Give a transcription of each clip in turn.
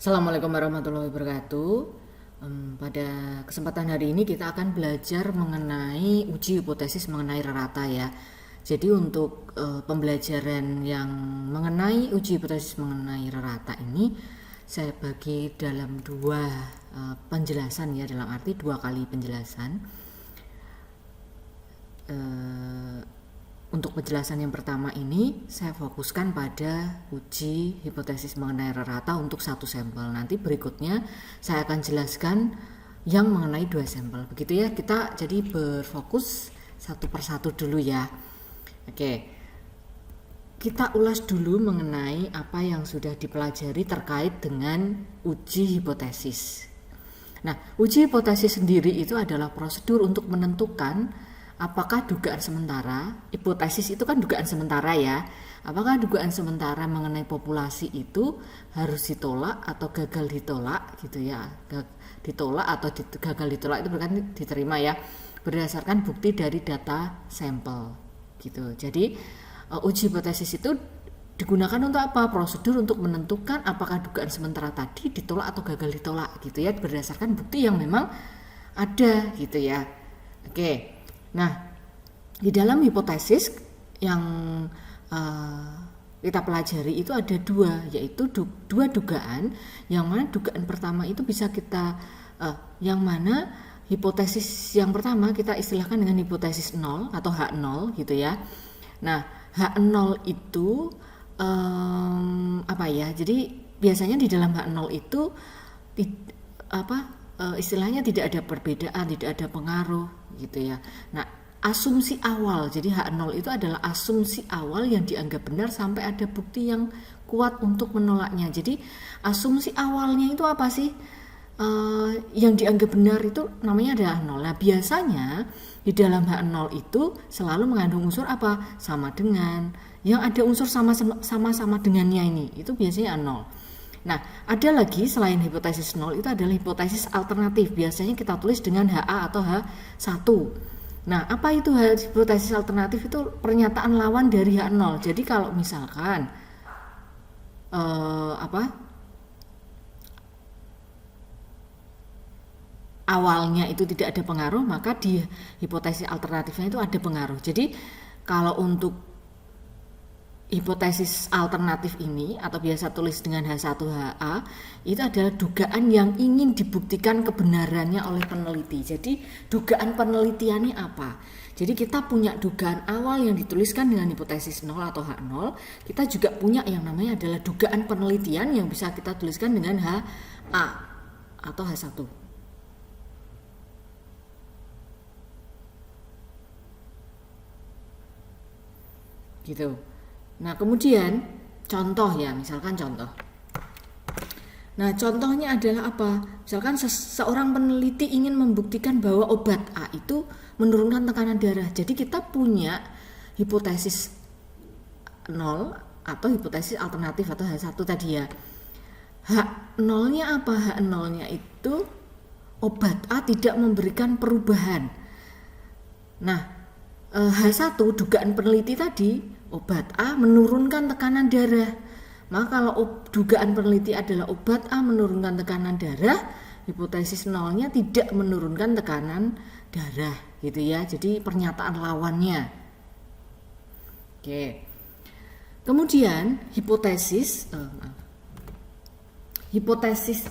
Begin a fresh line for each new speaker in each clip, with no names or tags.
Assalamualaikum warahmatullahi wabarakatuh. Pada kesempatan hari ini kita akan belajar mengenai uji hipotesis mengenai rata ya. Jadi untuk pembelajaran yang mengenai uji hipotesis mengenai rata ini saya bagi dalam dua penjelasan ya, dalam arti dua kali penjelasan. Untuk penjelasan yang pertama ini saya fokuskan pada uji hipotesis mengenai rata untuk satu sampel. Nanti berikutnya saya akan jelaskan yang mengenai dua sampel. Begitu ya, kita jadi berfokus satu persatu dulu ya. Oke, kita ulas dulu mengenai apa yang sudah dipelajari terkait dengan uji hipotesis. Nah, uji hipotesis sendiri itu adalah prosedur untuk menentukan apakah dugaan sementara, hipotesis itu kan dugaan sementara ya, apakah dugaan sementara mengenai populasi itu harus ditolak atau gagal ditolak gitu ya. Ditolak atau gagal ditolak itu berarti diterima ya, berdasarkan bukti dari data sampel gitu. Jadi uji hipotesis itu digunakan untuk apa? Prosedur untuk menentukan apakah dugaan sementara tadi ditolak atau gagal ditolak gitu ya, berdasarkan bukti yang memang ada gitu ya. Oke. Nah, di dalam hipotesis yang kita pelajari itu ada dua, yaitu dua dugaan. Yang mana dugaan pertama itu bisa kita yang mana hipotesis yang pertama kita istilahkan dengan hipotesis 0 atau H0 gitu ya. Nah, H0 itu apa ya? Jadi biasanya di dalam H0 itu istilahnya tidak ada perbedaan, tidak ada pengaruh gitu ya. Nah, asumsi awal, jadi H0 itu adalah asumsi awal yang dianggap benar sampai ada bukti yang kuat untuk menolaknya. Jadi asumsi awalnya itu apa sih? Yang dianggap benar itu namanya adalah 0. Nah, biasanya di dalam H0 itu selalu mengandung unsur apa? Sama dengan, yang ada unsur sama-sama dengannya ini, itu biasanya 0. Nah, ada lagi selain hipotesis 0 itu adalah hipotesis alternatif. Biasanya kita tulis dengan HA atau H1. Nah, apa itu hipotesis alternatif? Itu pernyataan lawan dari H0. Jadi kalau misalkan awalnya itu tidak ada pengaruh, maka di hipotesis alternatifnya itu ada pengaruh. Jadi kalau untuk hipotesis alternatif ini atau biasa tulis dengan H1HA itu adalah dugaan yang ingin dibuktikan kebenarannya oleh peneliti. Jadi dugaan penelitiannya apa? Jadi kita punya dugaan awal yang dituliskan dengan hipotesis 0 atau H0. Kita juga punya yang namanya adalah dugaan penelitian yang bisa kita tuliskan dengan HA atau H1. Gitu. Nah, kemudian contoh ya, misalkan contoh. Nah, contohnya adalah apa? Misalkan seorang peneliti ingin membuktikan bahwa obat A itu menurunkan tekanan darah. Jadi kita punya hipotesis 0 atau hipotesis alternatif atau H1 tadi ya. H0-nya apa? H0-nya itu obat A tidak memberikan perubahan. Nah, H1 dugaan peneliti tadi, obat A menurunkan tekanan darah. Maka kalau dugaan peneliti adalah obat A menurunkan tekanan darah, hipotesis 0-nya tidak menurunkan tekanan darah gitu ya. Jadi pernyataan lawannya. Oke. Kemudian hipotesis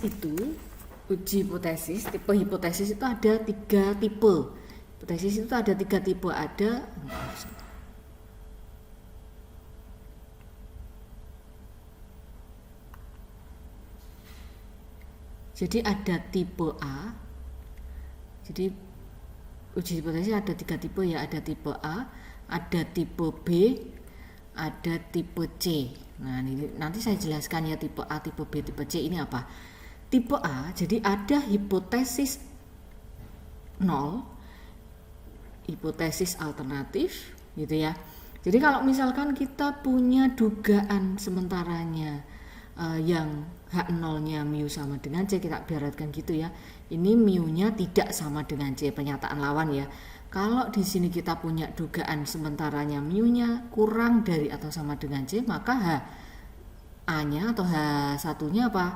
itu, uji hipotesis, tipe hipotesis itu ada 3 tipe. Hipotesis itu ada 3 tipe, jadi ada tipe A. Jadi uji hipotesis ada 3 tipe ya, ada tipe A, ada tipe B, ada tipe C. Nah, ini nanti saya jelaskan ya tipe A, tipe B, tipe C ini apa. Tipe A, jadi ada hipotesis 0, hipotesis alternatif gitu ya. Jadi kalau misalkan kita punya dugaan sementaranya yang H0-nya mu sama dengan C, kita ibaratkan gitu ya. Ini mu-nya tidak sama dengan C, pernyataan lawan ya. Kalau di sini kita punya dugaan sementaranya mu-nya kurang dari atau sama dengan C, maka A-nya atau H1-nya apa?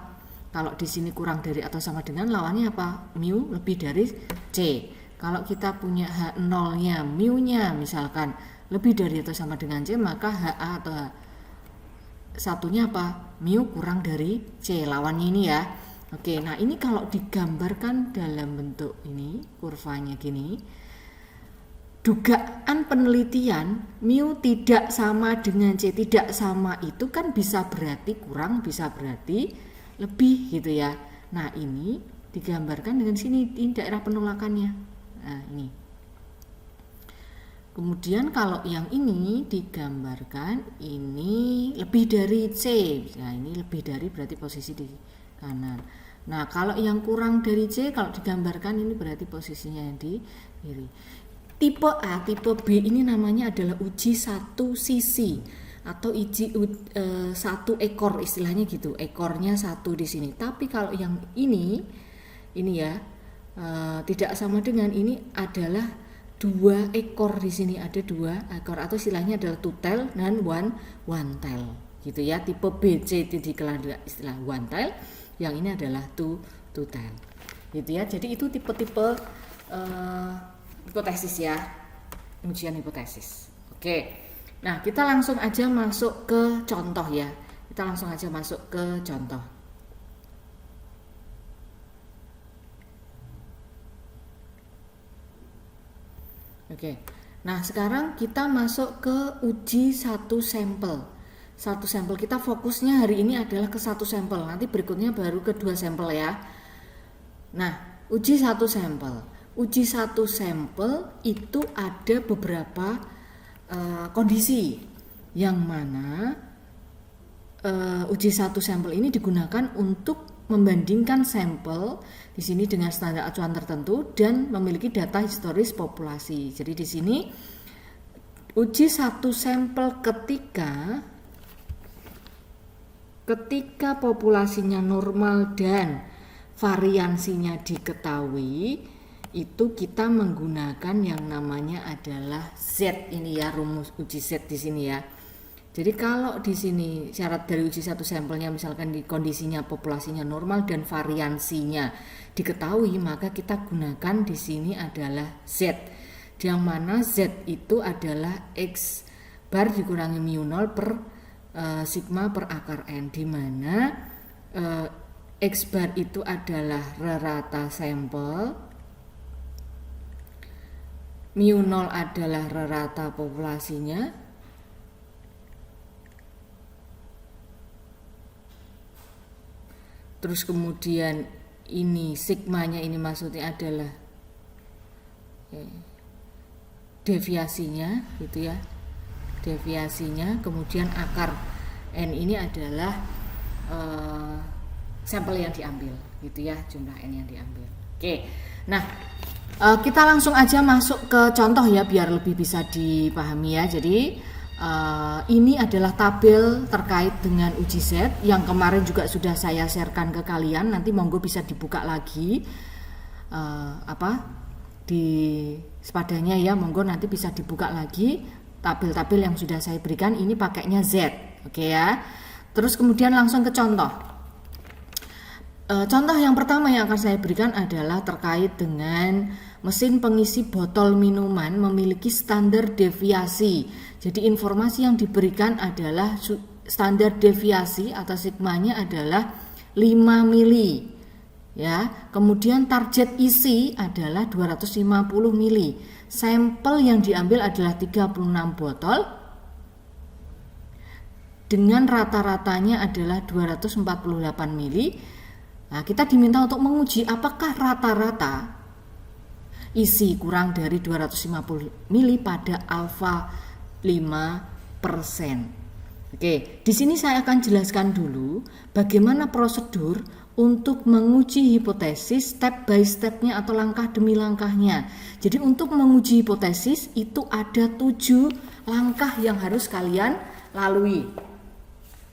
Kalau di sini kurang dari atau sama dengan, lawannya apa? Mu lebih dari C. Kalau kita punya H0-nya, mu-nya misalkan lebih dari atau sama dengan C, maka HA atau satunya apa? Mu kurang dari C, lawannya ini ya. Oke, nah ini kalau digambarkan dalam bentuk ini, kurvanya gini, dugaan penelitian mu tidak sama dengan C, tidak sama itu kan bisa berarti kurang, bisa berarti lebih gitu ya. Nah ini digambarkan dengan sini, ini daerah penolakannya. Nah ini. Kemudian kalau yang ini digambarkan ini lebih dari C. Nah ini lebih dari berarti posisi di kanan. Nah kalau yang kurang dari C, kalau digambarkan ini berarti posisinya yang di kiri. Tipe A, tipe B ini namanya adalah uji satu sisi atau uji satu ekor, istilahnya gitu, ekornya satu di sini. Tapi kalau yang ini ya tidak sama dengan ini, adalah 2 ekor di sini, ada 2 ekor atau istilahnya adalah two tail dan one tail gitu ya. Tipe BC itu dikenal istilah one tail, yang ini adalah two tail gitu ya. Jadi itu tipe-tipe hipotesis ya, ujian hipotesis. Oke, nah kita langsung aja masuk ke contoh ya. Kita langsung aja masuk ke contoh. Oke, nah sekarang kita masuk ke uji satu sampel. Satu sampel, kita fokusnya hari ini adalah ke satu sampel. Nanti berikutnya baru ke 2 sampel ya. Nah, uji satu sampel. Uji satu sampel itu ada beberapa kondisi yang mana uji satu sampel ini digunakan untuk membandingkan sampel di sini dengan standar acuan tertentu dan memiliki data historis populasi. Jadi di sini uji satu sampel ketika populasinya normal dan variansinya diketahui, itu kita menggunakan yang namanya adalah Z ini ya, rumus uji Z di sini ya. Jadi kalau di sini syarat dari uji satu sampelnya misalkan di kondisinya populasinya normal dan variansinya diketahui, maka kita gunakan di sini adalah Z. Yang mana Z itu adalah X bar dikurangi mu0 per sigma per akar N, di mana X bar itu adalah rata sampel, mu0 adalah rata populasinya, terus kemudian ini sigmanya ini maksudnya adalah deviasinya gitu ya, deviasinya. Kemudian akar N ini adalah sampel yang diambil gitu ya, jumlah N yang diambil. Oke, nah kita langsung aja masuk ke contoh ya biar lebih bisa dipahami ya. Jadi ini adalah tabel terkait dengan uji Z yang kemarin juga sudah saya sharekan ke kalian. Nanti monggo bisa dibuka lagi di sepadanya ya, monggo nanti bisa dibuka lagi tabel-tabel yang sudah saya berikan. Ini pakainya Z, oke ya. Terus kemudian langsung ke contoh. Contoh yang pertama yang akan saya berikan adalah terkait dengan mesin pengisi botol minuman memiliki standar deviasi. Jadi informasi yang diberikan adalah standar deviasi atau sigmanya adalah 5 mili. Ya, kemudian target isi adalah 250 mili. Sampel yang diambil adalah 36 botol dengan rata-ratanya adalah 248 mili. Nah, kita diminta untuk menguji apakah rata-rata isi kurang dari 250 mili pada alfa 5%. Oke, di sini saya akan jelaskan dulu bagaimana prosedur untuk menguji hipotesis step by stepnya atau langkah demi langkahnya. Jadi untuk menguji hipotesis itu ada 7 langkah yang harus kalian lalui.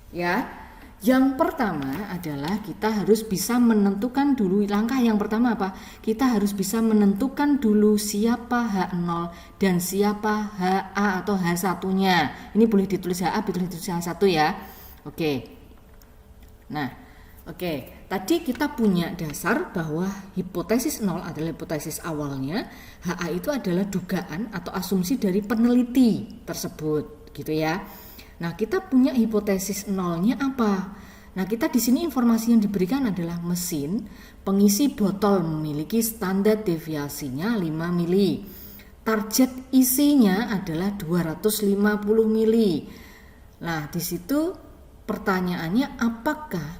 Ya. Yang pertama adalah kita harus bisa menentukan dulu, langkah yang pertama apa? Kita harus bisa menentukan dulu siapa H0 dan siapa HA atau H1-nya. Ini boleh ditulis HA, boleh ditulis H1 ya. Oke. Nah, Oke, tadi kita punya dasar bahwa hipotesis 0 adalah hipotesis awalnya, HA itu adalah dugaan atau asumsi dari peneliti tersebut, gitu ya. Nah, kita punya hipotesis 0-nya apa? Nah, kita di sini informasi yang diberikan adalah mesin pengisi botol memiliki standar deviasinya 5 mili. Target isinya adalah 250 mili. Nah, di situ pertanyaannya apakah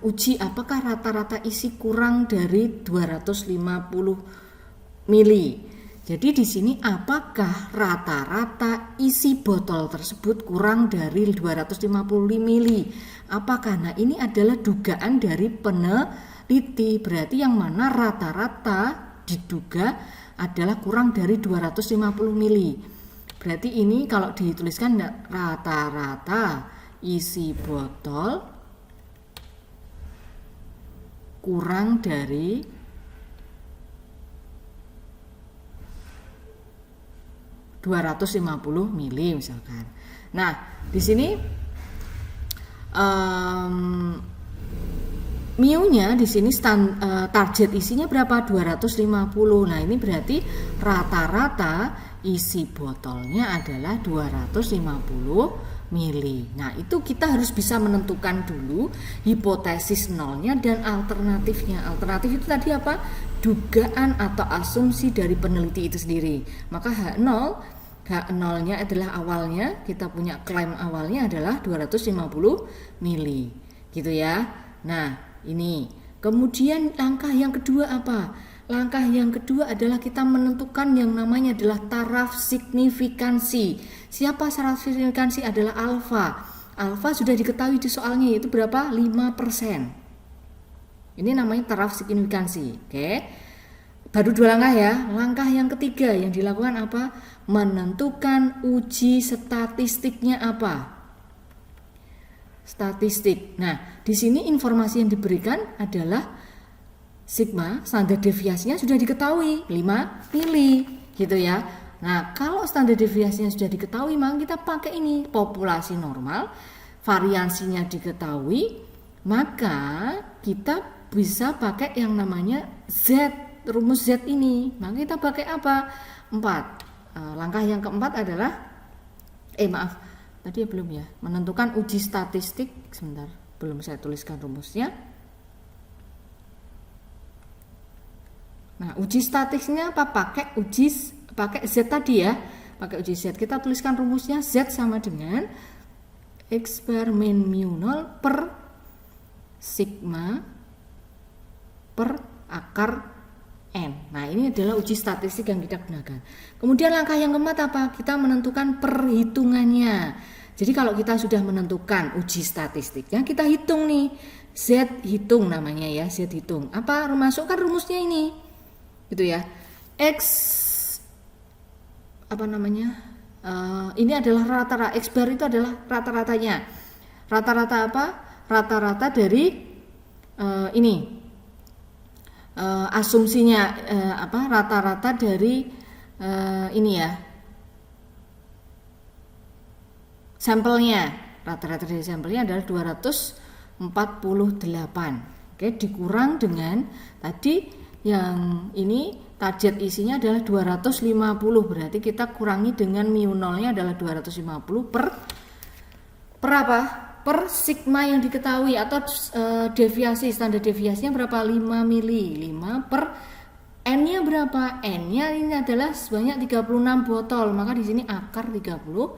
rata-rata isi kurang dari 250 mili. Jadi di sini apakah rata-rata isi botol tersebut kurang dari 250 mili? Apakah? Nah, ini adalah dugaan dari peneliti. Berarti yang mana rata-rata diduga adalah kurang dari 250 mili. Berarti ini kalau dituliskan rata-rata isi botol kurang dari 250 mili misalkan. Nah, di sini mu-nya di sini target isinya berapa? 250. Nah, ini berarti rata-rata isi botolnya adalah 250 mili. Nah, itu kita harus bisa menentukan dulu hipotesis nolnya dan alternatifnya. Alternatif itu tadi apa? Dugaan atau asumsi dari peneliti itu sendiri. Maka H0-nya adalah awalnya, kita punya klaim awalnya adalah 250 mili. Gitu ya. Nah, ini. Kemudian langkah yang kedua apa? Langkah yang kedua adalah kita menentukan yang namanya adalah taraf signifikansi. Siapa taraf signifikansi? Adalah alfa. Alfa sudah diketahui di soalnya, yaitu berapa? 5%. Ini namanya taraf signifikansi. Oke. Baru 2 langkah ya. Langkah yang ketiga yang dilakukan apa? Menentukan uji statistiknya apa? Statistik. Nah, di sini informasi yang diberikan adalah sigma, standar deviasinya sudah diketahui 5 mili, gitu ya. Nah, kalau standar deviasinya sudah diketahui, maka kita pakai ini populasi normal, variansinya diketahui, maka kita bisa pakai yang namanya Z, rumus Z ini. Maka kita pakai apa? 4. Langkah yang keempat adalah tadi belum ya, menentukan uji statistik. Sebentar, belum saya tuliskan rumusnya. Nah, uji statistiknya apa? Pakai Z tadi ya. Pakai uji Z. Kita tuliskan rumusnya, Z sama dengan X bar min mu 0 per sigma per akar N. Nah, ini adalah uji statistik yang kita gunakan. Kemudian langkah yang keempat apa? Kita menentukan perhitungannya. Jadi kalau kita sudah menentukan uji statistiknya, kita hitung nih. Z hitung namanya ya, Z hitung. Apa? Masukkan rumusnya ini. Gitu ya. X ini adalah rata-rata. X bar itu adalah rata-ratanya. Rata-rata apa? Rata-rata dari asumsinya rata-rata dari ini ya. Sampelnya. Rata-rata dari sampelnya adalah 248. Oke, dikurang dengan tadi yang ini target isinya adalah 250, berarti kita kurangi dengan mu 0-nya adalah 250 per apa? Per sigma yang diketahui atau deviasi, standar deviasinya berapa? 5 mili. 5 per N-nya berapa? N-nya ini adalah sebanyak 36 botol, maka di sini akar 30.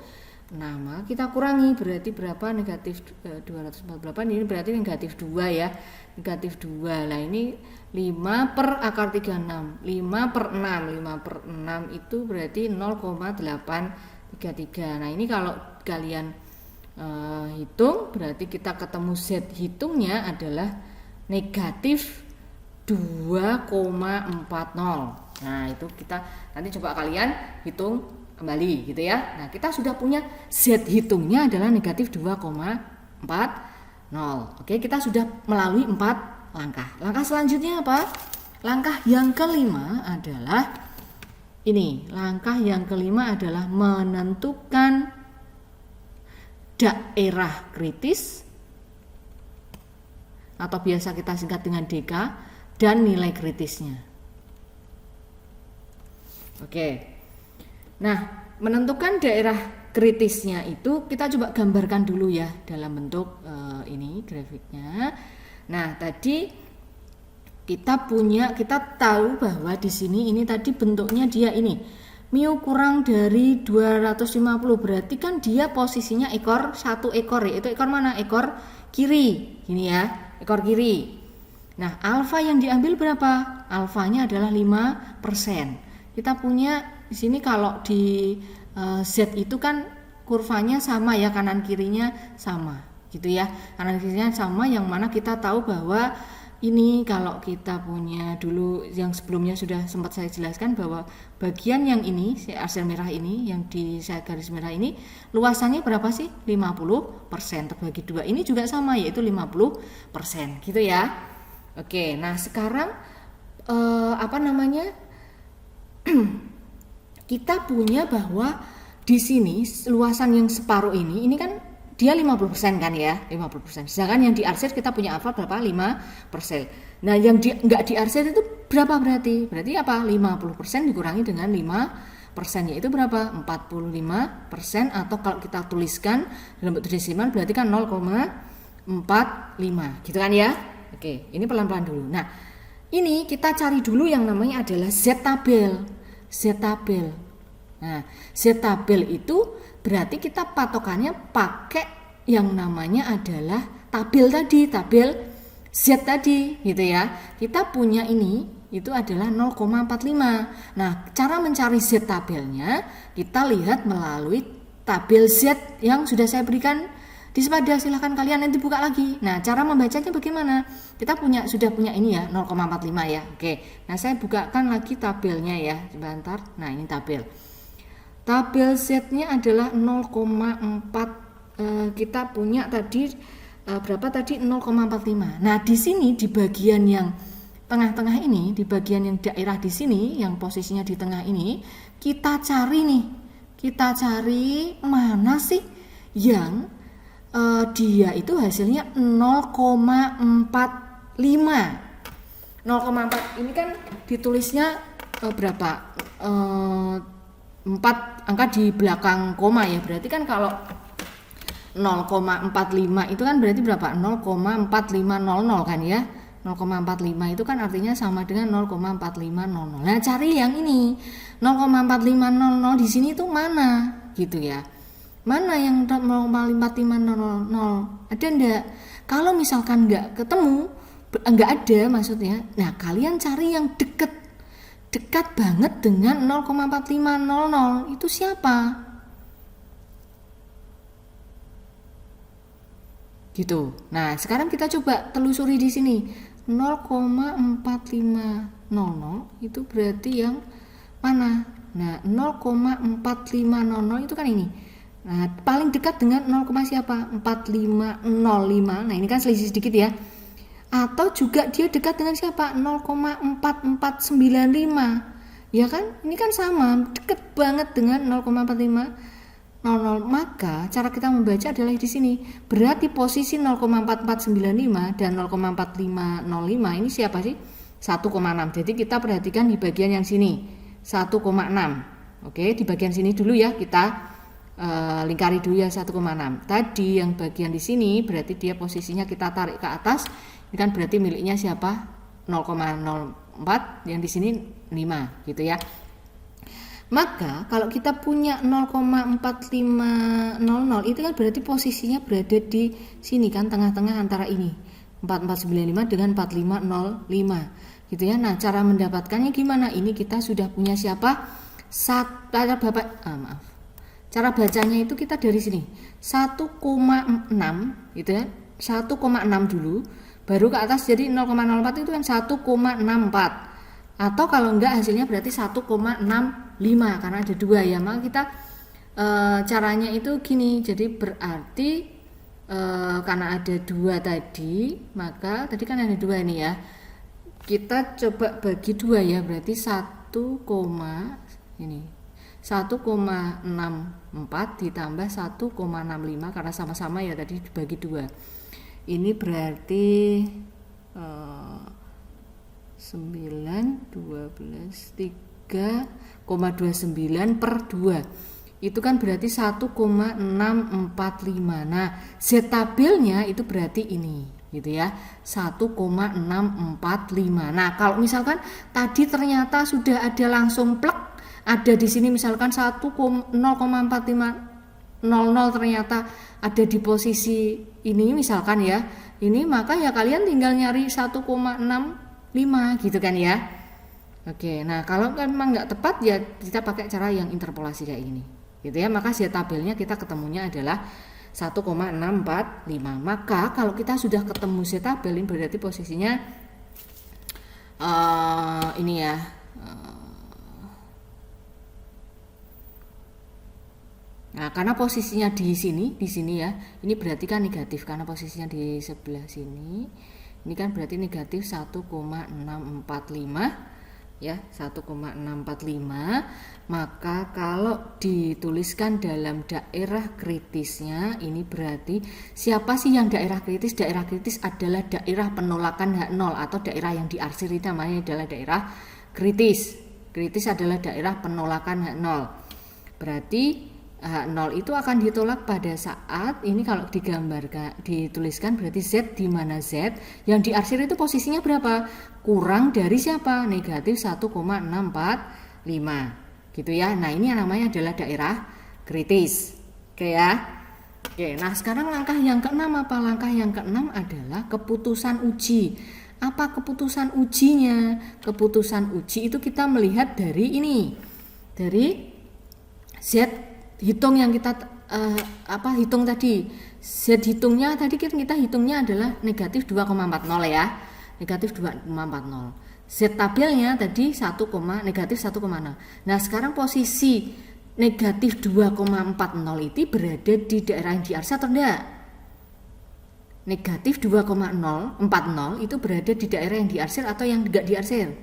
Nah, maka kita kurangi, berarti berapa? Negatif 248, ini berarti negatif 2 ya. Negatif 2. Nah, ini 5 per akar 36. 5 per 6. 5 per 6 itu berarti 0,833. Nah, ini kalau kalian hitung, berarti kita ketemu Z hitungnya adalah negatif 2,40. Nah, itu kita nanti coba kalian hitung kembali gitu ya. Nah, kita sudah punya Z hitungnya adalah negatif 2,40. Oke, kita sudah melalui 4 langkah. Langkah selanjutnya apa? Langkah yang kelima adalah ini. Langkah yang kelima adalah menentukan daerah kritis atau biasa kita singkat dengan DK, dan nilai kritisnya. Oke. Nah, menentukan daerah kritisnya itu kita coba gambarkan dulu ya dalam bentuk ini grafiknya. Nah, tadi kita tahu bahwa di sini ini tadi bentuknya dia ini mu kurang dari 250, berarti kan dia posisinya satu ekor, yaitu ekor mana? Ekor kiri, gini ya, ekor kiri. Nah, alfa yang diambil berapa? Alfanya adalah 5%. Kita punya di sini kalau di Z itu kan kurvanya sama ya, kanan kirinya sama gitu ya, kanan kirinya sama, yang mana kita tahu bahwa ini kalau kita punya dulu yang sebelumnya sudah sempat saya jelaskan bahwa bagian yang ini arsir merah ini yang di saya garis merah ini luasannya berapa sih? 50% terbagi 2. Ini juga sama, yaitu 50% gitu ya. Oke, nah sekarang kita punya bahwa di sini luasan yang separuh ini kan dia 50% kan ya, 50%. Sedangkan yang di arsir kita punya alfa berapa? 5%. Nah, yang enggak di arsir itu berapa berarti? Berarti apa? 50% dikurangi dengan 5%, yaitu berapa? 45%, atau kalau kita tuliskan dalam bentuk desimal berarti kan 0,45 gitu kan ya. Oke, ini pelan-pelan dulu. Nah, ini kita cari dulu yang namanya adalah Z-tabel. Nah, Z-tabel itu berarti kita patokannya pakai yang namanya adalah tabel Z tadi gitu ya. Kita punya ini itu adalah 0,45. Nah, cara mencari Z-tabelnya kita lihat melalui tabel Z yang sudah saya berikan di sepada, silahkan kalian nanti buka lagi. Nah, cara membacanya bagaimana? Kita sudah punya ini ya, 0,45 ya. Oke. Nah, saya bukakan lagi tabelnya ya, sebentar. Nah, ini tabel. Tabel Z-nya adalah 0,4. Kita punya tadi berapa tadi? 0,45. Nah, di sini di bagian yang tengah-tengah ini, di bagian yang daerah di sini yang posisinya di tengah ini, kita cari mana sih yang dia itu hasilnya 0,45. 0,4 ini kan ditulisnya berapa? 4 angka di belakang koma ya. Berarti kan kalau 0,45 itu kan berarti berapa? 0,4500 kan ya. 0,45 itu kan artinya sama dengan 0,4500. Nah, cari yang ini. 0,4500 di sini itu mana? Gitu ya. Mana yang 0,4500? Ada enggak? Kalau misalkan enggak ketemu, enggak ada maksudnya. Nah, kalian cari yang dekat banget dengan 0,4500. Itu siapa? Gitu. Nah, sekarang kita coba telusuri di sini. 0,4500 itu berarti yang mana? Nah, 0,4500 itu kan ini. Nah, paling dekat dengan 0, siapa? 4505. Nah, ini kan selisih sedikit ya. Atau juga dia dekat dengan siapa? 0,4495. Ya kan? Ini kan sama, dekat banget dengan 0,4500. Maka cara kita membaca adalah di sini. Berarti posisi 0,4495 dan 0,4505 ini siapa sih? 1,6. Jadi kita perhatikan di bagian yang sini. 1,6. Oke, di bagian sini dulu ya kita lingkari dulu ya 1,6. Tadi yang bagian di sini berarti dia posisinya kita tarik ke atas. Ini kan berarti miliknya siapa? 0,04, yang di sini 5 gitu ya. Maka kalau kita punya 0,4500 itu kan berarti posisinya berada di sini kan, tengah-tengah antara ini 4495 dengan 4505 gitu ya. Nah, cara mendapatkannya gimana? Ini kita sudah punya siapa? Cara bacanya itu kita dari sini 1,6 gitu ya, 1,6 dulu baru ke atas jadi 0,04 itu kan 1,64, atau kalau enggak hasilnya berarti 1,65 karena ada 2 ya. Maka kita caranya itu gini, jadi berarti karena ada 2 tadi, maka tadi kan ada 2 ini ya, kita coba bagi 2 ya, berarti 1,64 ditambah 1,65 karena sama-sama ya tadi dibagi 2. Ini berarti 3,29 per 2. Itu kan berarti 1,645. Nah, Z tabelnya itu berarti ini, gitu ya. 1,645. Nah, kalau misalkan tadi ternyata sudah ada langsung plek, ada di sini misalkan 0,4500 ternyata ada di posisi ini misalkan ya. Ini maka ya kalian tinggal nyari 1,65 gitu kan ya. Oke, nah kalau memang nggak tepat ya kita pakai cara yang interpolasi kayak gini, gitu ya. Maka Z tabelnya kita ketemunya adalah 1,645. Maka kalau kita sudah ketemu Z tabel ini berarti posisinya ini ya. Nah, karena posisinya di sini ya, ini berarti kan negatif karena posisinya di sebelah sini. Ini kan berarti negatif 1,645 ya, 1,645. Maka kalau dituliskan dalam daerah kritisnya ini berarti siapa sih yang daerah kritis? Daerah kritis adalah daerah penolakan H0 atau daerah yang diarsir itu namanya adalah daerah kritis. Kritis adalah daerah penolakan H0. Berarti H0 itu akan ditolak pada saat ini kalau digambarkan dituliskan berarti Z di mana Z yang diarsir itu posisinya berapa? Kurang dari siapa? Negatif 1,645 gitu ya. Nah, ini yang namanya adalah daerah kritis. Oke ya. Oke, nah sekarang langkah yang keenam apa? Langkah yang keenam adalah keputusan uji. Apa keputusan ujinya? Keputusan uji itu kita melihat dari ini. Dari Z hitung yang kita hitung tadi. Z hitungnya tadi kita hitungnya adalah negatif 2,40 ya. Negatif 2,40. Z tabelnya tadi negatif 1,6. Nah, sekarang posisi negatif 2,40 itu berada di daerah yang diarsir atau enggak? Negatif 2,040 itu berada di daerah yang diarsir atau yang enggak diarsir?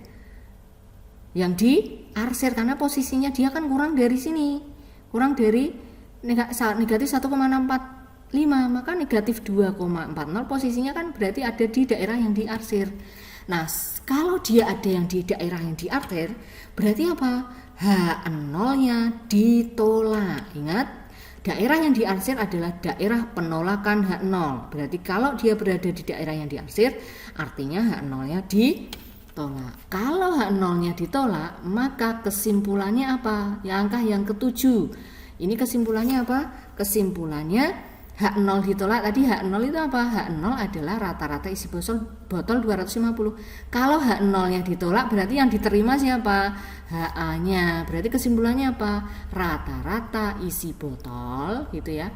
Yang diarsir karena posisinya dia kan kurang dari sini. Kurang dari negatif 1,645, maka negatif 2,40 posisinya kan berarti ada di daerah yang diarsir. Nah, kalau dia ada yang di daerah yang diarsir, berarti apa? H0-nya ditolak. Ingat, daerah yang diarsir adalah daerah penolakan H0. Berarti kalau dia berada di daerah yang diarsir, artinya H0-nya ditolak. Kalau H0-nya ditolak, maka kesimpulannya apa? Langkah yang ketujuh. Ini kesimpulannya apa? Kesimpulannya H0 ditolak. Tadi H0 itu apa? H0 adalah rata-rata isi botol 250. Kalau H0-nya ditolak berarti yang diterima siapa? HA-nya. Berarti kesimpulannya apa? Rata-rata isi botol gitu ya.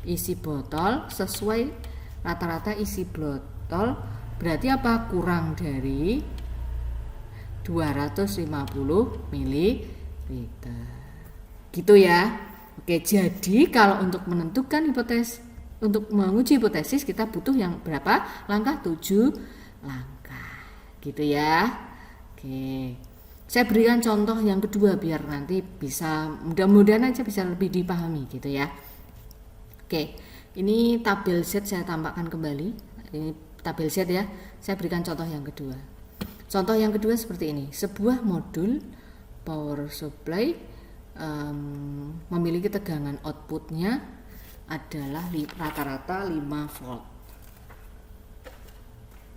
Isi botol sesuai rata-rata isi botol berarti apa? Kurang dari 250 ml. Gitu ya. Oke, jadi kalau untuk menentukan hipotesis, untuk menguji hipotesis kita butuh yang berapa? Langkah 7 langkah. Gitu ya. Oke. Saya berikan contoh yang kedua biar nanti bisa mudah-mudahan aja bisa lebih dipahami gitu ya. Oke. Ini tabel Z saya tampakkan kembali. Ini tabel Z ya. Saya berikan contoh yang kedua. Contoh yang kedua seperti ini. Sebuah modul power supply memiliki tegangan outputnya adalah rata-rata 5 volt.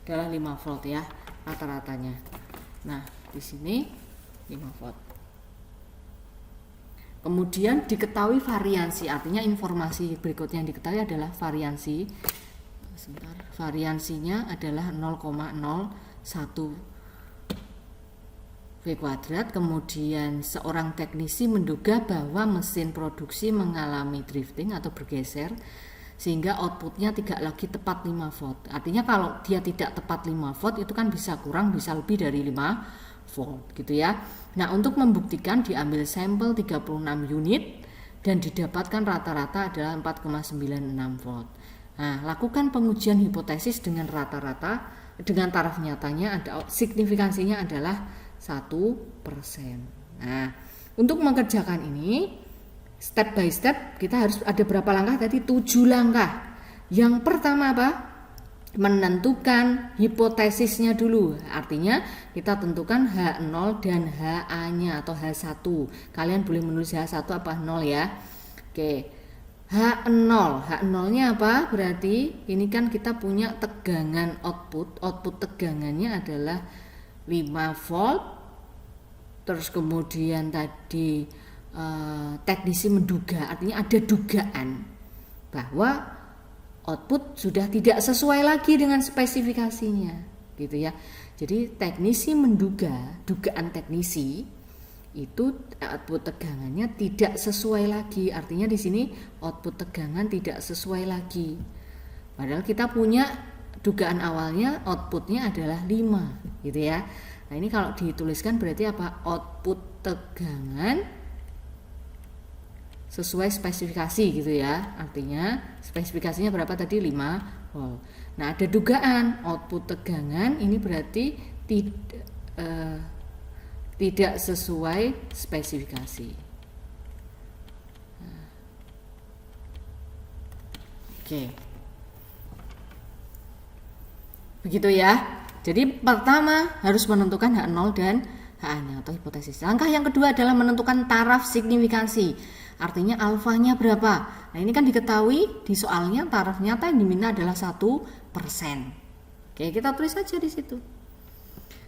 Adalah 5 volt ya rata-ratanya. Nah, di sini 5 volt. Kemudian diketahui variansi, artinya informasi berikutnya yang diketahui adalah variansi. Sebentar, variansinya adalah 0,01 V kuadrat. Kemudian seorang teknisi menduga bahwa mesin produksi mengalami drifting atau bergeser sehingga outputnya tidak lagi tepat 5 volt. Artinya kalau dia tidak tepat 5 volt itu kan bisa kurang, bisa lebih dari 5 volt gitu ya. Nah, untuk membuktikan diambil sampel 36 unit dan didapatkan rata-rata adalah 4,96 volt. Nah, lakukan pengujian hipotesis dengan rata-rata dengan taraf nyatanya ada signifikansinya adalah 1%. Nah, untuk mengerjakan ini step by step kita harus ada berapa langkah tadi? 7 langkah. Yang pertama apa? menentukan hipotesisnya dulu. Artinya kita tentukan H0 dan HA-nya atau H1. Kalian boleh menulis H1 apa 0 ya. Oke. H0-nya apa? Berarti ini kan kita punya tegangan output tegangannya adalah 5 volt. Terus kemudian tadi teknisi menduga, artinya ada dugaan bahwa output sudah tidak sesuai lagi dengan spesifikasinya, gitu ya. Jadi teknisi menduga, dugaan teknisi itu output tegangannya tidak sesuai lagi. Artinya di sini output tegangan tidak sesuai lagi. Padahal kita punya dugaan awalnya outputnya adalah 5, gitu ya. Nah, ini kalau dituliskan berarti apa? Output tegangan sesuai spesifikasi, gitu ya. Artinya spesifikasinya berapa tadi? 5 volt. Nah, ada dugaan output tegangan ini berarti tidak sesuai spesifikasi. Nah. Oke. Begitu ya. Jadi pertama harus menentukan H0 dan HA-nya atau hipotesis. Langkah yang kedua adalah menentukan taraf signifikansi. Artinya alfanya berapa. Nah, ini kan diketahui di soalnya taraf nyata yang diminta adalah 1%. Oke, kita tulis saja di situ.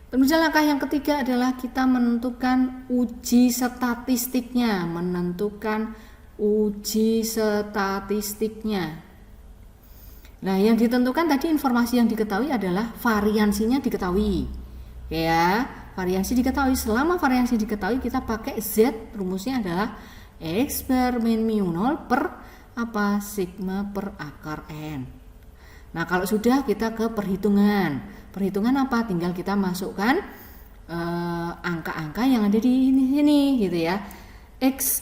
Kemudian langkah yang ketiga adalah kita menentukan uji statistiknya. Nah, yang ditentukan tadi informasi yang diketahui adalah variansinya diketahui. Ya, variansi diketahui. Selama variansi diketahui kita pakai Z, rumusnya adalah X per min mu 0 per apa? Sigma per akar N. Nah, kalau sudah kita ke perhitungan. Perhitungan apa? Tinggal kita masukkan angka-angka yang ada di sini gitu ya. X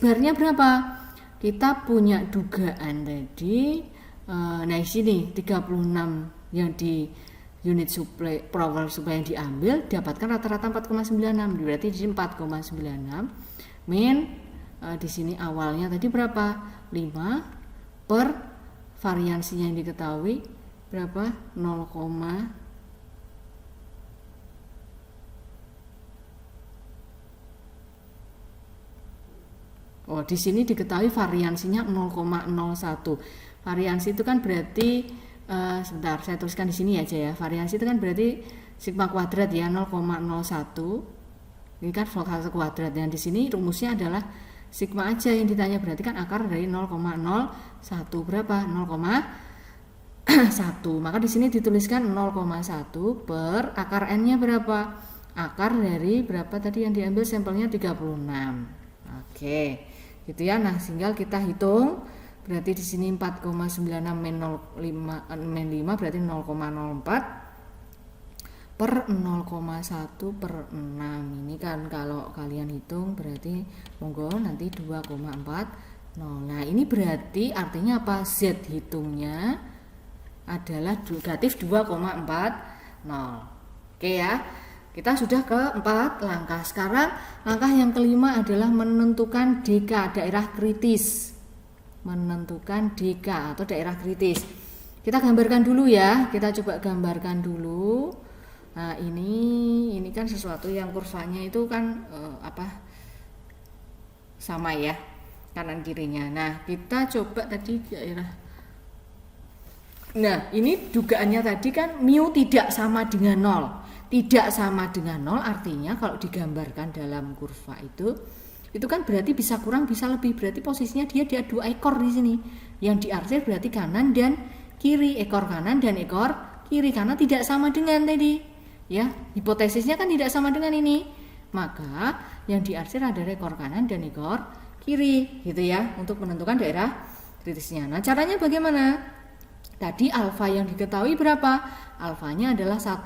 barnya berapa? Kita punya dugaan tadi. Nah, di sini 36 yang di unit supply power supply yang diambil dapatkan rata-rata 4,96. Berarti di sini 4,96 min di sini awalnya tadi berapa? 5 per variansinya yang diketahui berapa? 0, oh, di sini diketahui variansinya 0,01. Variansi itu kan berarti sebentar saya tuliskan di sini aja ya. Variansi itu kan berarti sigma kuadrat ya, 0,01. Ini kan voltase kuadrat, dan di sini rumusnya adalah sigma aja yang ditanya, berarti kan akar dari 0,01 berapa? 0,1. Maka di sini dituliskan 0,1 per akar N-nya berapa? Akar dari berapa tadi yang diambil sampelnya 36. Oke. Gitu ya. Nah, tinggal kita hitung. Berarti di sini 4,96 min 5 berarti 0,04 per 0,1 per 6. Ini kan kalau kalian hitung berarti monggo nanti 2,40. Nah, ini berarti artinya apa? Z hitungnya adalah negatif 2,40. Oke ya. Kita sudah ke 4 langkah. Sekarang langkah yang kelima adalah menentukan DK, daerah kritis. Menentukan DK atau daerah kritis. Kita gambarkan dulu ya. Kita coba gambarkan dulu. Nah, ini kan sesuatu yang kurvanya itu kan sama ya, kanan kirinya. Nah, kita coba tadi daerah. Nah, ini dugaannya tadi kan mu tidak sama dengan 0. Tidak sama dengan 0 artinya kalau digambarkan dalam kurva itu kan berarti bisa kurang bisa lebih. Berarti posisinya dia ada 2 ekor di sini. Yang diarsir berarti kanan dan kiri, ekor kanan dan ekor kiri, karena tidak sama dengan tadi. Ya, hipotesisnya kan tidak sama dengan ini. Maka yang diarsir ada ekor kanan dan ekor kiri, gitu ya, untuk menentukan daerah kritisnya. Nah, caranya bagaimana? Tadi alfa yang diketahui berapa? Alfanya adalah 1%,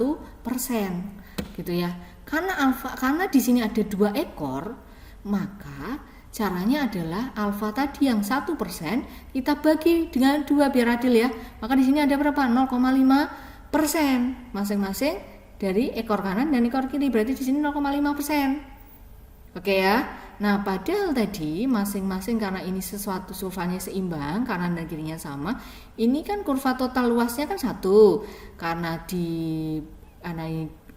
gitu ya. Karena di sini ada 2 ekor, maka caranya adalah alfa tadi yang 1% kita bagi dengan 2 biar adil ya. Maka di sini ada berapa? 0,5% masing-masing dari ekor kanan dan ekor kiri, berarti di sini 0,5%. Oke ya. Nah, padahal tadi masing-masing karena ini sesuatu survanya seimbang, kanan dan kirinya sama, ini kan kurva total luasnya kan 1. Karena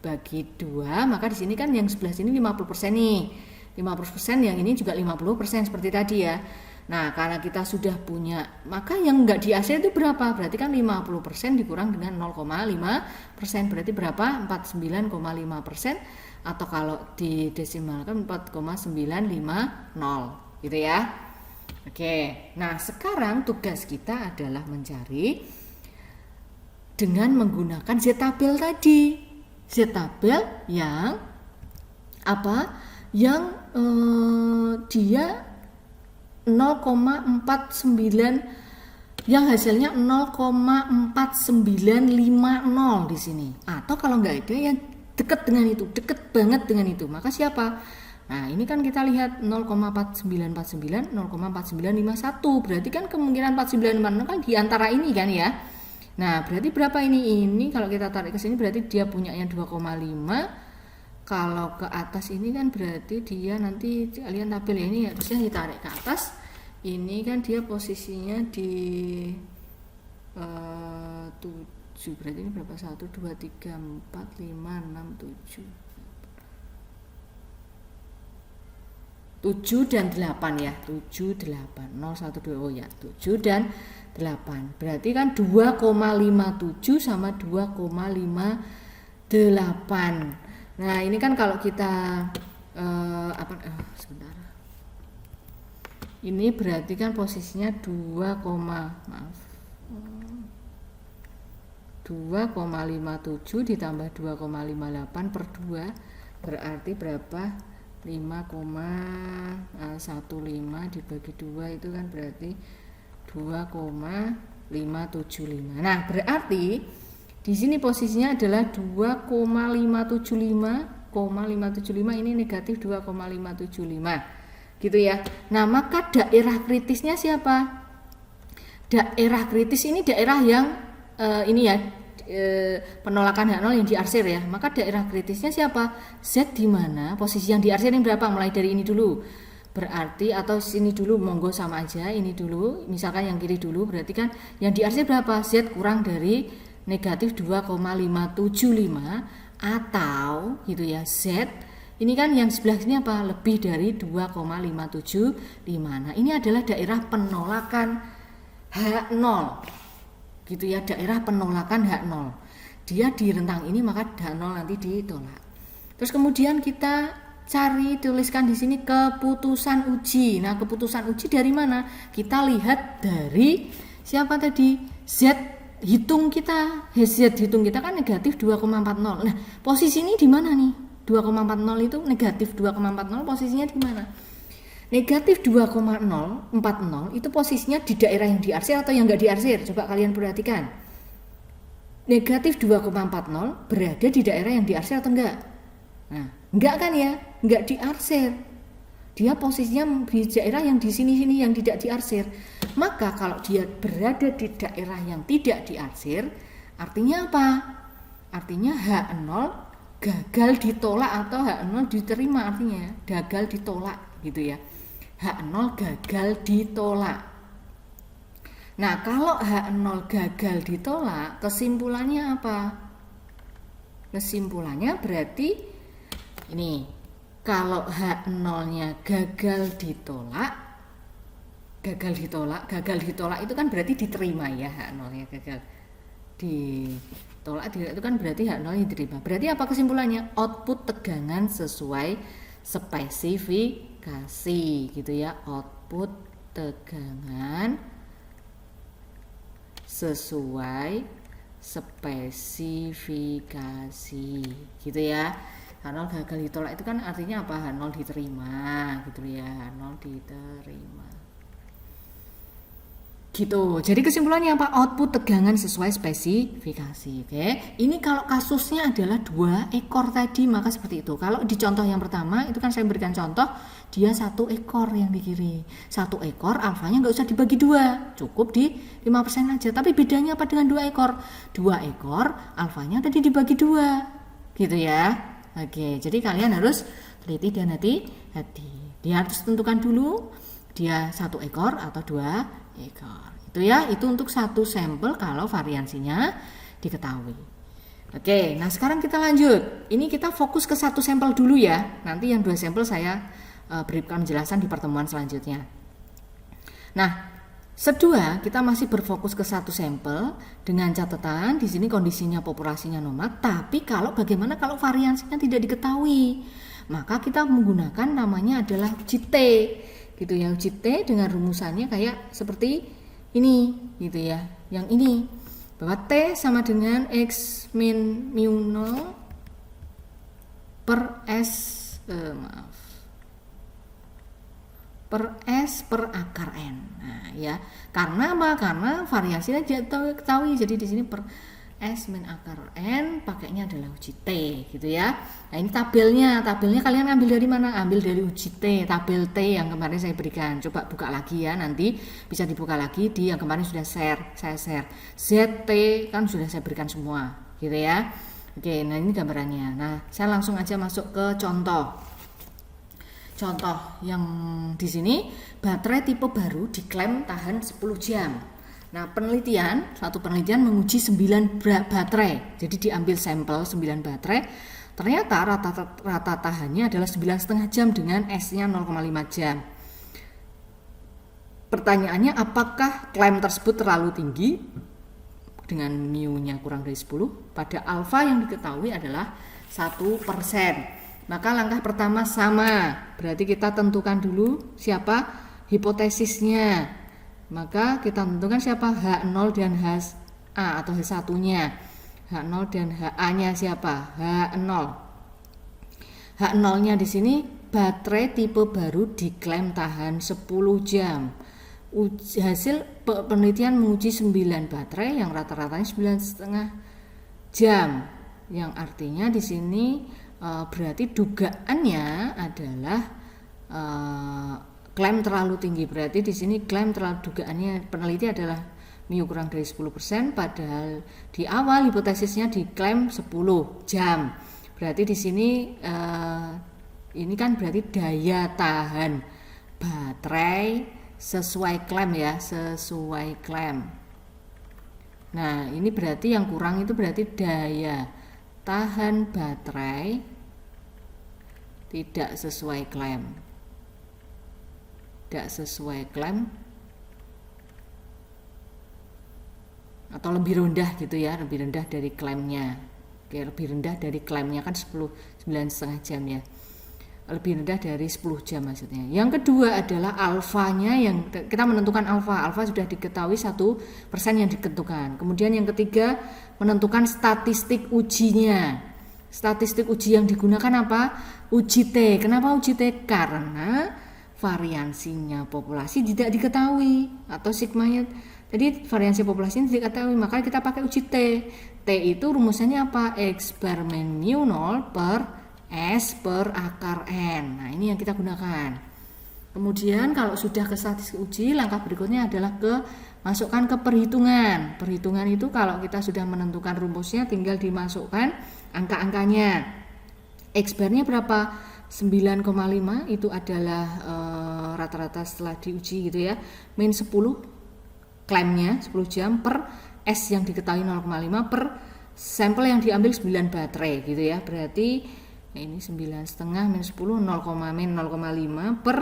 bagi 2, maka di sini kan yang sebelah sini 50% nih. 50%, yang ini juga 50% seperti tadi ya. Nah, karena kita sudah punya, maka yang enggak di AC itu berapa? Berarti kan 50% dikurang dengan 0,5%, berarti berapa? 49,5%. Atau kalau didesimalkan 4,950 gitu ya. Oke, nah sekarang tugas kita adalah mencari dengan menggunakan Z-tabel tadi. Z-tabel yang apa? Yang dia 0,49, yang hasilnya 0,4950 di sini. Atau kalau nggak ada yang dekat dengan itu, dekat banget dengan itu, maka siapa? Nah, ini kan kita lihat 0,4949, 0,4951. Berarti kan kemungkinan 4950 kan di antara ini kan ya. Nah, berarti berapa ini? Ini kalau kita tarik ke sini berarti dia punyanya 2,5. Kalau ke atas ini kan berarti dia nanti kalian tabel ini harusnya ditarik ke atas. Ini kan dia posisinya di 7, berarti ini berapa? 1, 2, 3, 4, 5, 6, 7 dan 8 ya, 7, 8, 0, 1, 2, oh ya 7 dan 8, berarti kan 2,57 sama 2,58. Nah ini kan kalau kita sebentar, ini berarti kan posisinya 2,57 ditambah 2,58 per 2 berarti berapa? 5,15 dibagi 2 itu kan berarti 2,575. Nah, berarti di sini posisinya adalah 2,575 ini negatif 2,575 gitu ya. Nah, maka daerah kritisnya siapa? Daerah kritis ini daerah yang ini ya, penolakan H0 yang diarsir ya. Maka daerah kritisnya siapa? Z di mana? Posisi yang diarsir ini berapa? Mulai dari ini dulu. Berarti atau sini dulu, monggo sama aja, ini dulu. Misalkan yang kiri dulu, berarti kan yang diarsir berapa? Z kurang dari negatif 2,575 atau gitu ya, Z ini kan yang sebelah sini apa? Lebih dari 2,575. Nah, ini adalah daerah penolakan H0. Gitu ya, daerah penolakan H0. Dia di rentang ini, maka H0 nanti ditolak. Terus kemudian kita tuliskan di sini keputusan uji. Nah, keputusan uji dari mana? Kita lihat dari siapa tadi? Z hitung kita. Z hitung kita kan negatif 2,40. Nah, posisi ini di mana nih? 2,40 itu negatif 2,40 posisinya di mana? Negatif 2,040 itu posisinya di daerah yang diarsir atau yang enggak diarsir? Coba kalian perhatikan. Negatif 2,40 berada di daerah yang diarsir atau enggak? Nah, enggak kan ya? Enggak diarsir. Dia posisinya di daerah yang di sini-sini yang tidak diarsir. Maka kalau dia berada di daerah yang tidak diarsir, artinya apa? Artinya H0 gagal ditolak atau H0 diterima, artinya gagal ditolak gitu ya. H0 gagal ditolak. Nah, kalau H0 gagal ditolak, kesimpulannya apa? Kesimpulannya berarti ini, kalau H0-nya gagal ditolak itu kan berarti diterima ya, H0-nya gagal ditolak itu kan berarti H0-nya diterima. Berarti apa kesimpulannya? Output tegangan sesuai spesifikasi gitu ya. Output tegangan sesuai spesifikasi gitu ya. H0 gagal ditolak itu kan artinya apa? H0 diterima gitu ya. H0 diterima gitu. Jadi kesimpulannya apa? Output tegangan sesuai spesifikasi. Oke. Ini kalau kasusnya adalah 2 ekor tadi, maka seperti itu. Kalau di contoh yang pertama itu kan saya berikan contoh, dia 1 ekor yang di kiri. 1 ekor alfanya nggak usah dibagi 2, cukup di 5% aja. Tapi bedanya apa dengan 2 ekor? 2 ekor alfanya tadi dibagi 2 gitu ya. Oke, jadi kalian harus teliti dan hati-hati. Dia harus tentukan dulu dia 1 ekor atau 2 ekor. Itu ya, itu untuk 1 sampel kalau variansinya diketahui. Oke, nah sekarang kita lanjut. Ini kita fokus ke 1 sampel dulu ya. Nanti yang 2 sampel saya berikan penjelasan di pertemuan selanjutnya. Nah, kedua kita masih berfokus ke 1 sampel dengan catatan di sini kondisinya populasinya nomad. Tapi bagaimana kalau variansinya tidak diketahui? Maka kita menggunakan namanya adalah uji T. Gitu ya, uji T dengan rumusannya kayak seperti ini gitu ya. Yang ini bahwa T sama dengan X min mu 0 per S per S per akar N. Nah, ya. Karena apa? Karena variasinya tidak ketahui. Jadi di sini per S min akar N pakainya adalah uji T gitu ya. Nah, ini tabelnya. Tabelnya kalian ambil dari mana? Ambil dari uji T, tabel T yang kemarin saya berikan. Coba buka lagi ya, nanti bisa dibuka lagi di yang kemarin sudah saya share. ZT kan sudah saya berikan semua gitu ya. Oke, nah ini gambarannya. Nah, saya langsung aja masuk ke contoh. Contoh yang di sini baterai tipe baru diklaim tahan 10 jam. Nah, suatu penelitian menguji 9 baterai. Jadi diambil sampel 9 baterai. Ternyata rata tahannya adalah 9,5 jam dengan S-nya 0,5 jam. Pertanyaannya, apakah klaim tersebut terlalu tinggi dengan mu-nya kurang dari 10? Pada alfa yang diketahui adalah 1%. Maka langkah pertama sama. Berarti kita tentukan dulu siapa hipotesisnya. Maka kita tentukan siapa H0 dan HA atau H1-nya. H0 dan HA-nya siapa? H0. H0-nya di sini baterai tipe baru diklaim tahan 10 jam. Hasil penelitian menguji 9 baterai yang rata-ratanya 9,5 jam. Yang artinya di sini berarti dugaannya adalah klaim terlalu tinggi. Berarti di sini klaim terlalu dugaannya peneliti adalah mu kurang dari 10%, padahal di awal hipotesisnya diklaim 10 jam. Berarti di sini ini kan berarti daya tahan baterai sesuai klaim ya, sesuai klaim. Nah, ini berarti yang kurang itu berarti daya tahan baterai tidak sesuai klaim. Tidak sesuai klaim atau lebih rendah gitu ya, lebih rendah dari klaimnya. Oke, lebih rendah dari klaimnya kan 9,5 jam ya. Lebih rendah dari 10 jam maksudnya. Yang kedua adalah alfanya, yang kita menentukan alfa sudah diketahui 1% yang ditentukan. Kemudian yang ketiga menentukan statistik ujinya. Statistik uji yang digunakan apa? Uji T. Kenapa uji T? Karena variansinya populasi tidak diketahui atau sigmanya. Jadi variansi populasi tidak diketahui, maka kita pakai uji T. T itu rumusannya apa? X bar min mu 0 per S per akar N. Nah, ini yang kita gunakan. Kemudian kalau sudah ke statistik uji, langkah berikutnya adalah masukkan ke perhitungan. Perhitungan itu kalau kita sudah menentukan rumusnya tinggal dimasukkan angka-angkanya. X barnya berapa? 9,5 itu adalah rata-rata setelah diuji gitu ya. Min 10 klaimnya 10 jam per S yang diketahui 0,5 per sampel yang diambil 9 baterai gitu ya. Berarti ini 9,5 min 10 min 0,5 per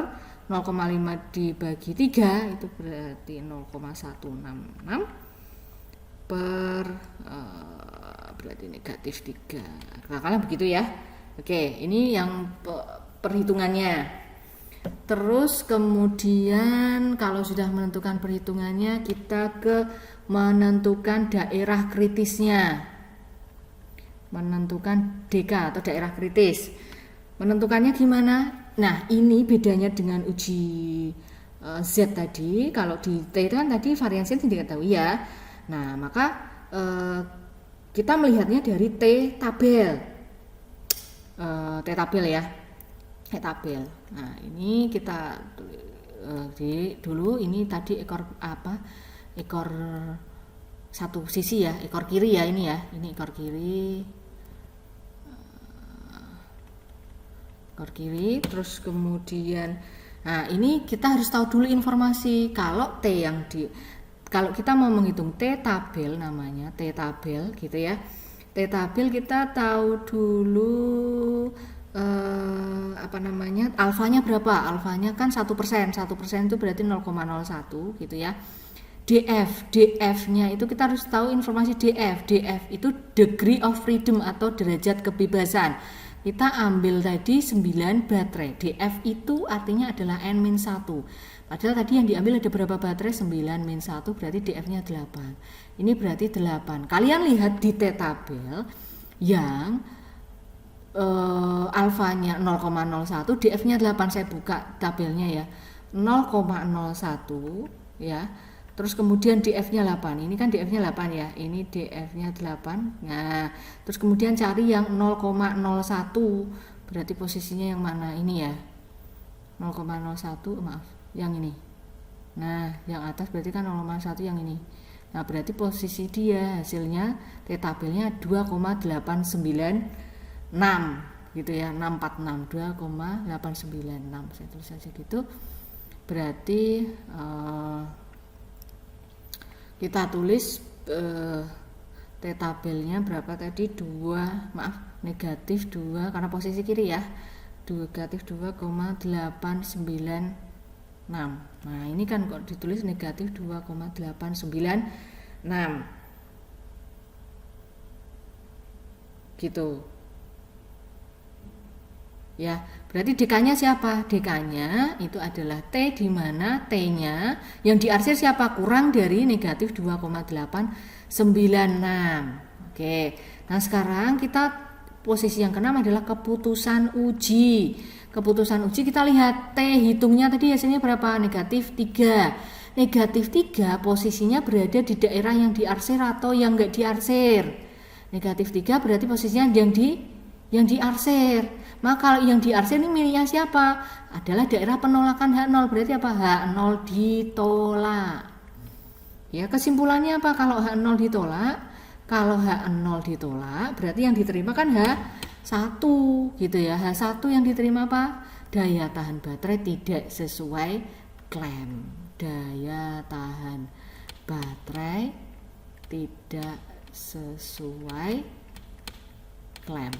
0,5 dibagi 3 itu berarti 0,166 per berarti negatif 3. Nah, kalian begitu ya. Oke, ini yang perhitungannya. Terus kemudian kalau sudah menentukan perhitungannya, kita ke menentukan daerah kritisnya. Menentukan DK atau daerah kritis. Menentukannya gimana? Nah, ini bedanya dengan uji Z tadi. Kalau di T itu kan tadi variansinya tidak diketahui ya. Nah, maka kita melihatnya dari T tabel. T tabel ya. T tabel. Nah, ini kita dulu ini tadi ekor satu sisi ya, ekor kiri ya ini ya. Ini ekor kiri. skor kiri. Terus kemudian, nah ini kita harus tahu dulu informasi kalau T yang kalau kita mau menghitung T tabel, namanya T tabel gitu ya. T tabel kita tahu dulu alfanya berapa? Alfanya kan 1%. 1% itu berarti 0,01 gitu ya. DF-nya itu kita harus tahu informasi DF. DF itu degree of freedom atau derajat kebebasan. Kita ambil tadi 9 baterai. DF itu artinya adalah N-1. Padahal tadi yang diambil ada berapa baterai? 9-1 berarti DF-nya 8. Ini berarti 8. Kalian lihat di T tabel yang alfanya 0,01, DF-nya 8. Saya buka tabelnya ya. 0,01 ya. Terus kemudian DF-nya 8. Ini kan DF-nya 8 ya. Ini DF-nya 8. Nah, terus kemudian cari yang 0,01. Berarti posisinya yang mana? Ini ya. 0,01, maaf, yang ini. Nah, yang atas berarti kan 0,1 yang ini. Nah, berarti posisi dia hasilnya T tabelnya 2,896 gitu ya. 646 2,896. Saya tulis saja gitu. Berarti kita tulis T tabelnya berapa tadi? Negatif 2 karena posisi kiri ya. Negatif 2,896. Nah, ini kan kok ditulis negatif 2,896. Gitu. Ya, berarti DK-nya siapa? DK-nya itu adalah T, di mana T-nya yang diarsir siapa? Kurang dari negatif 2,896. Oke, nah sekarang kita posisi yang keenam adalah keputusan uji. Keputusan uji kita lihat T hitungnya tadi hasilnya berapa? Negatif 3. Negatif 3 posisinya berada di daerah yang diarsir atau yang enggak diarsir. Negatif 3 berarti posisinya yang diarsir. Maka yang diarsir ini milihnya siapa? Adalah daerah penolakan H0. Berarti apa? H0 ditolak. Ya, kesimpulannya apa kalau H0 ditolak? Kalau H0 ditolak, berarti yang diterima kan H1 gitu ya. H1 yang diterima apa? Daya tahan baterai tidak sesuai klaim. Daya tahan baterai tidak sesuai klaim.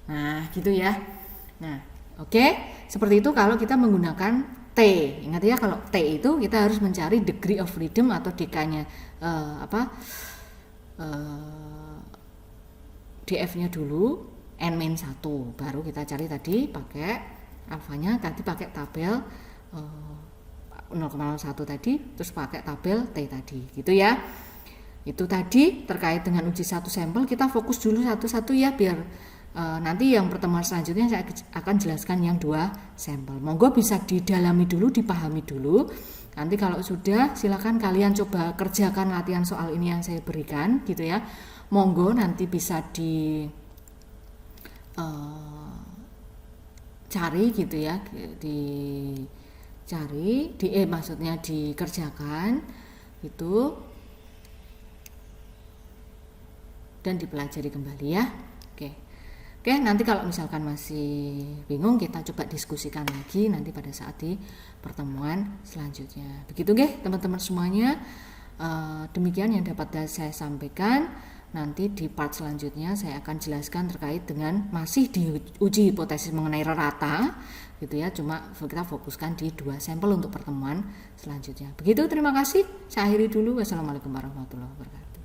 Nah, gitu ya. Nah, oke. Seperti itu kalau kita menggunakan T. Ingat ya, kalau T itu kita harus mencari degree of freedom atau DK-nya DF-nya dulu, N-1. Baru kita cari tadi pakai alfanya, tadi pakai tabel 0,01 tadi, terus pakai tabel T tadi. Gitu ya. Itu tadi terkait dengan uji satu sampel. Kita fokus dulu satu-satu ya, biar nanti yang pertemuan selanjutnya saya akan jelaskan yang 2 sampel. Monggo bisa didalami dulu, dipahami dulu. Nanti kalau sudah, silakan kalian coba kerjakan latihan soal ini yang saya berikan gitu ya. Monggo nanti bisa cari gitu ya, maksudnya dikerjakan gitu dan dipelajari kembali ya. Oke, nanti kalau misalkan masih bingung, kita coba diskusikan lagi nanti pada saat di pertemuan selanjutnya. Begitu teman-teman semuanya. Demikian yang dapat saya sampaikan. Nanti di part selanjutnya saya akan jelaskan terkait dengan masih diuji hipotesis mengenai rata gitu ya. Cuma kita fokuskan di 2 sampel untuk pertemuan selanjutnya. Begitu, terima kasih. Saya akhiri dulu. Wassalamualaikum warahmatullahi wabarakatuh.